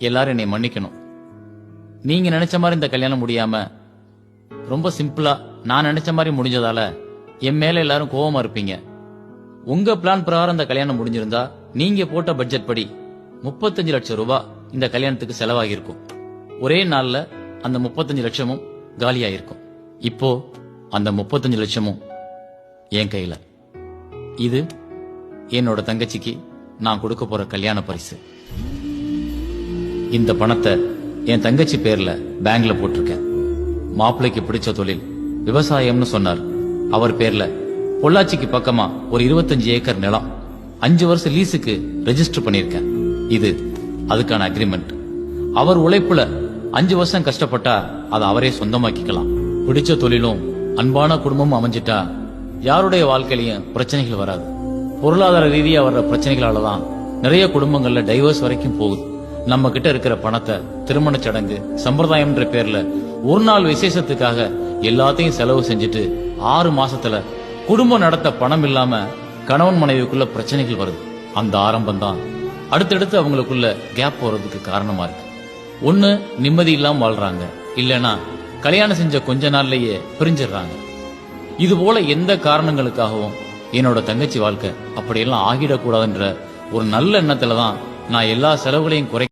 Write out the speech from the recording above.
எல்லாரும் என்னை மன்னிக்கணும். நீங்க நினைச்ச மாதிரி இந்த கல்யாணம் முடியாம ரொம்ப சிம்பிளா நான் நினைச்ச மாதிரி முடிஞ்சதால என் மேல எல்லாரும் கோவமா இருப்பீங்க. உங்க பிளான் பிரகாரம் இந்த கல்யாணம் முடிஞ்சிருந்தா நீங்க போட்ட பட்ஜெட் படி 35 லட்சம் ரூபாய் இந்த கல்யாணத்துக்கு செலவாகி இருக்கும். ஒரே நாள்ல அந்த 35 லட்சமும் காலியாயிருக்கும். இப்போ அந்த 35 லட்சமும் என் கையில. இது என்னோட தங்கச்சிக்கு நான் கொடுக்க போற கல்யாண பரிசு. இந்த பணத்தை என் தங்கச்சி பேர்ல பேங்க்ல போட்டிருக்கேன். மாப்பிள்ளைக்கு பிடிச்ச தொழில் விவசாயம்னு சொன்னார். அவர் பேர்ல பொள்ளாச்சிக்கு பக்கமா ஒரு 25 ஏக்கர் நிலம் 5 வருஷம் லீஸுக்கு ரெஜிஸ்டர் பண்ணிருக்கேன். இது அதுக்கான அக்ரிமெண்ட். அவர் உழைப்புல 5 வருஷம் கஷ்டப்பட்டா அதை அவரே சொந்தமாக்கிக்கலாம். பிடிச்ச தொழிலும் அன்பான குடும்பமும் அமைஞ்சிட்டா யாருடைய வாழ்க்கையிலையும் பிரச்சனைகள் வராது. பொருளாதார ரீதியா வர்ற பிரச்சனைகளாலதான் நிறைய குடும்பங்கள்ல டைவர்ஸ் வரைக்கும் போகுது. நம்ம கிட்ட இருக்கிற பணத்தை திருமண சடங்கு சம்பிரதாயம்ன்ற பேர்ல ஒரு நாள் விசேஷத்துக்காக எல்லாத்தையும் செலவு செஞ்சுட்டு 6 மாசத்துல குடும்பம் நடத்த பணம் இல்லாம கணவன் மனைவிக்குள்ள பிரச்சனைகள் வருது. அந்த ஆரம்பம் தான் அடுத்தடுத்து அவங்களுக்குள்ள கேப் போறதுக்கு காரணமா இருக்கு. ஒண்ணு நிம்மதி இல்லாம வாழ்றாங்க, இல்லனா கல்யாணம் செஞ்ச கொஞ்ச நாள்லயே பிரிஞ்சிடுறாங்க. இது போல எந்த காரணங்களுக்காகவும் என்னோட தங்கச்சி வாழ்க்கை அப்படியெல்லாம் ஆகிடக்கூடாதுன்ற ஒரு நல்ல எண்ணத்துலதான் நான் எல்லா செலவுகளையும் குறை